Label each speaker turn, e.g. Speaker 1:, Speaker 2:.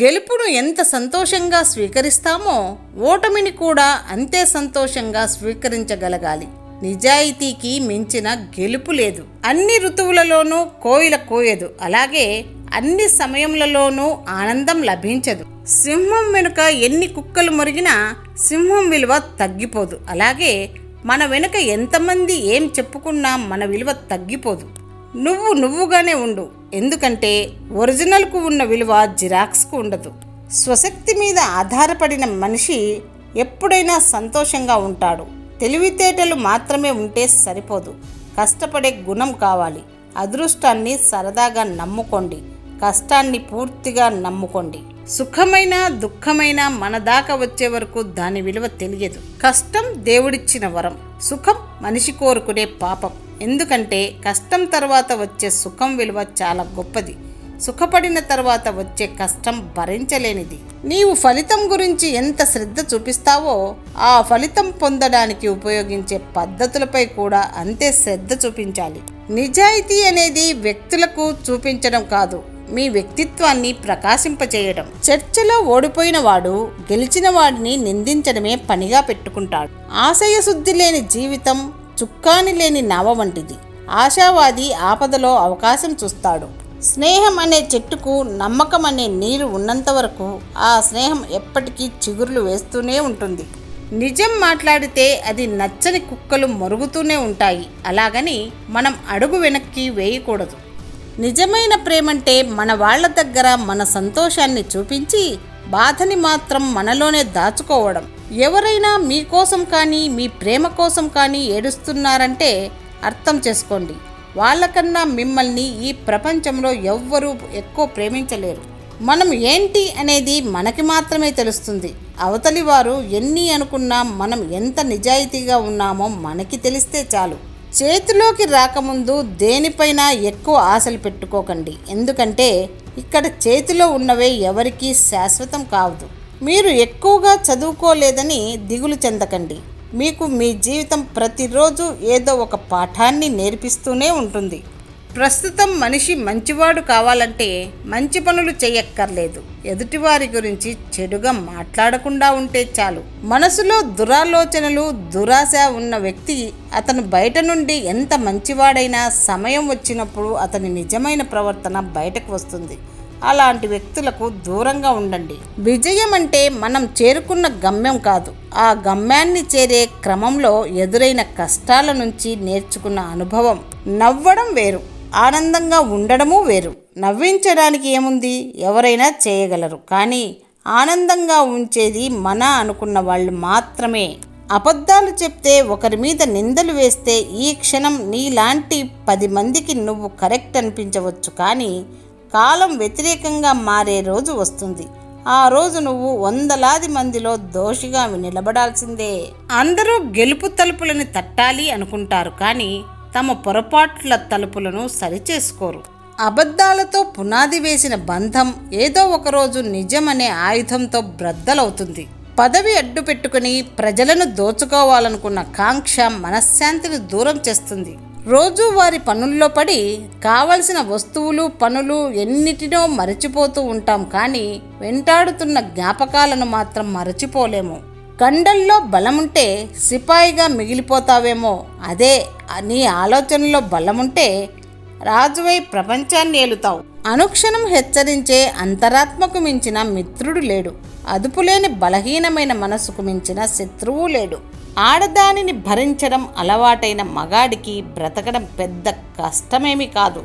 Speaker 1: గెలుపును ఎంత సంతోషంగా స్వీకరిస్తామో ఓటమిని కూడా అంతే సంతోషంగా స్వీకరించగలగాలి. నిజాయితీకి మించిన గెలుపు లేదు. అన్ని ఋతువులలోనూ కోయిల కోయదు, అలాగే అన్ని సమయములలోనూ ఆనందం లభించదు. సింహం వెనుక ఎన్ని కుక్కలు మొరిగినా సింహం విలువ తగ్గిపోదు, అలాగే మన వెనుక ఎంతమంది ఏం చెప్పుకున్నా మన విలువ తగ్గిపోదు. నువ్వు నువ్వుగానే ఉండు, ఎందుకంటే ఒరిజినల్కు ఉన్న విలువ జిరాక్స్కు ఉండదు. స్వశక్తి మీద ఆధారపడిన మనిషి ఎప్పుడైనా సంతోషంగా ఉంటాడు. తెలివితేటలు మాత్రమే ఉంటే సరిపోదు, కష్టపడే గుణం కావాలి. అదృష్టాన్ని సరదాగా నమ్ముకోండి, కష్టాన్ని పూర్తిగా నమ్ముకోండి. సుఖమైన దుఃఖమైన మన దాకా వచ్చే వరకు దాని విలువ తెలియదు. కష్టం దేవుడిచ్చిన వరం, సుఖం మనిషి కోరుకునే పాపం. ఎందుకంటే కష్టం తర్వాత వచ్చే సుఖం విలువ చాలా గొప్పది, సుఖపడిన తర్వాత వచ్చే కష్టం భరించలేనిది. నీవు ఫలితం గురించి ఎంత శ్రద్ధ చూపిస్తావో ఆ ఫలితం పొందడానికి ఉపయోగించే పద్ధతులపై కూడా అంతే శ్రద్ధ చూపించాలి. నిజాయితీ అనేది వ్యక్తులకు చూపించడం కాదు, మీ వ్యక్తిత్వాన్ని ప్రకాశింపచేయడం. చర్చలో ఓడిపోయిన వాడు గెలిచిన వాడిని నిందించడమే పనిగా పెట్టుకుంటాడు. ఆశయశుద్ధి లేని జీవితం చుక్కాని లేని నావ వంటిది. ఆశావాది ఆపదలో అవకాశం చూస్తాడు. స్నేహం అనే చెట్టుకు నమ్మకం అనే నీరు ఉన్నంత వరకు ఆ స్నేహం ఎప్పటికీ చిగురులు వేస్తూనే ఉంటుంది. నిజం మాట్లాడితే అది నచ్చని కుక్కలు మొరుగుతూనే ఉంటాయి, అలాగని మనం అడుగు వెనక్కి వేయకూడదు. నిజమైన ప్రేమంటే మన వాళ్ళ దగ్గర మన సంతోషాన్ని చూపించి బాధని మాత్రం మనలోనే దాచుకోవడం. ఎవరైనా మీకోసం కానీ మీ ప్రేమ కోసం కానీ ఏడుస్తున్నారంటే అర్థం చేసుకోండి, వాళ్ళకన్నా మిమ్మల్ని ఈ ప్రపంచంలో ఎవ్వరూ ఎక్కువ ప్రేమించలేరు. మనం ఏంటి అనేది మనకి మాత్రమే తెలుస్తుంది. అవతలి వారు ఎన్ని అనుకున్నా మనం ఎంత నిజాయితీగా ఉన్నామో మనకి తెలిస్తే చాలు. చేతిలోకి రాకముందు దేనిపైన ఎక్కువ ఆశలు పెట్టుకోకండి, ఎందుకంటే ఇక్కడ చేతిలో ఉన్నవే ఎవరికీ శాశ్వతం కావదు. మీరు ఎక్కువగా చదువుకోలేదని దిగులు చెందకండి, మీకు మీ జీవితం ప్రతిరోజు ఏదో ఒక పాఠాన్ని నేర్పిస్తూనే ఉంటుంది. ప్రస్తుతం మనిషి మంచివాడు కావాలంటే మంచి పనులు చేయక్కర్లేదు, ఎదుటివారి గురించి చెడుగా మాట్లాడకుండా ఉంటే చాలు. మనసులో దురాలోచనలు దురాశ ఉన్న వ్యక్తి అతను బయట నుండి ఎంత మంచివాడైనా సమయం వచ్చినప్పుడు అతని నిజమైన ప్రవర్తన బయటకు వస్తుంది. అలాంటి వ్యక్తులకు దూరంగా ఉండండి. విజయం అంటే మనం చేరుకున్న గమ్యం కాదు, ఆ గమ్యాన్ని చేరే క్రమంలో ఎదురైన కష్టాల నుంచి నేర్చుకున్న అనుభవం. నవ్వడం వేరు, ఆనందంగా ఉండడము వేరు. నవ్వించడానికి ఏముంది, ఎవరైనా చేయగలరు, కానీ ఆనందంగా ఉంచేది మన అనుకున్న వాళ్ళు మాత్రమే. అబద్ధాలు చెప్తే, ఒకరి మీద నిందలు వేస్తే ఈ క్షణం నీలాంటి 10 మందికి నువ్వు కరెక్ట్ అనిపించవచ్చు, కానీ కాలం వ్యతిరేకంగా మారే రోజు వస్తుంది. ఆ రోజు నువ్వు 100లాది మందిలో దోషిగా నిలబడాల్సిందే. అందరూ గెలుపు తలుపులను తట్టాలి అనుకుంటారు, కానీ తమ పొరపాట్ల తలుపులను సరిచేసుకోరు. అబద్ధాలతో పునాది వేసిన బంధం ఏదో ఒకరోజు నిజమనే ఆయుధంతో బ్రద్దలవుతుంది. పదవి అడ్డు పెట్టుకుని ప్రజలను దోచుకోవాలనుకున్న కాంక్ష మనశ్శాంతిని దూరం చేస్తుంది. రోజువారి పనుల్లో పడి కావలసిన వస్తువులు పనులు ఎన్నిటినో మరచిపోతూ ఉంటాం, కానీ వెంటాడుతున్న జ్ఞాపకాలను మాత్రం మరచిపోలేము. కండల్లో బలముంటే సిపాయిగా మిగిలిపోతావేమో, అదే నీ ఆలోచనలో బలముంటే రాజువై ప్రపంచాన్ని ఏలుతావు. అనుక్షణం హెచ్చరించే అంతరాత్మకు మించిన మిత్రుడు లేడు, అదుపులేని బలహీనమైన మనసుకు మించిన శత్రువు లేడు. ఆడదానిని భరించడం అలవాటైన మగాడికి బ్రతకడం పెద్ద కష్టమేమీ కాదు.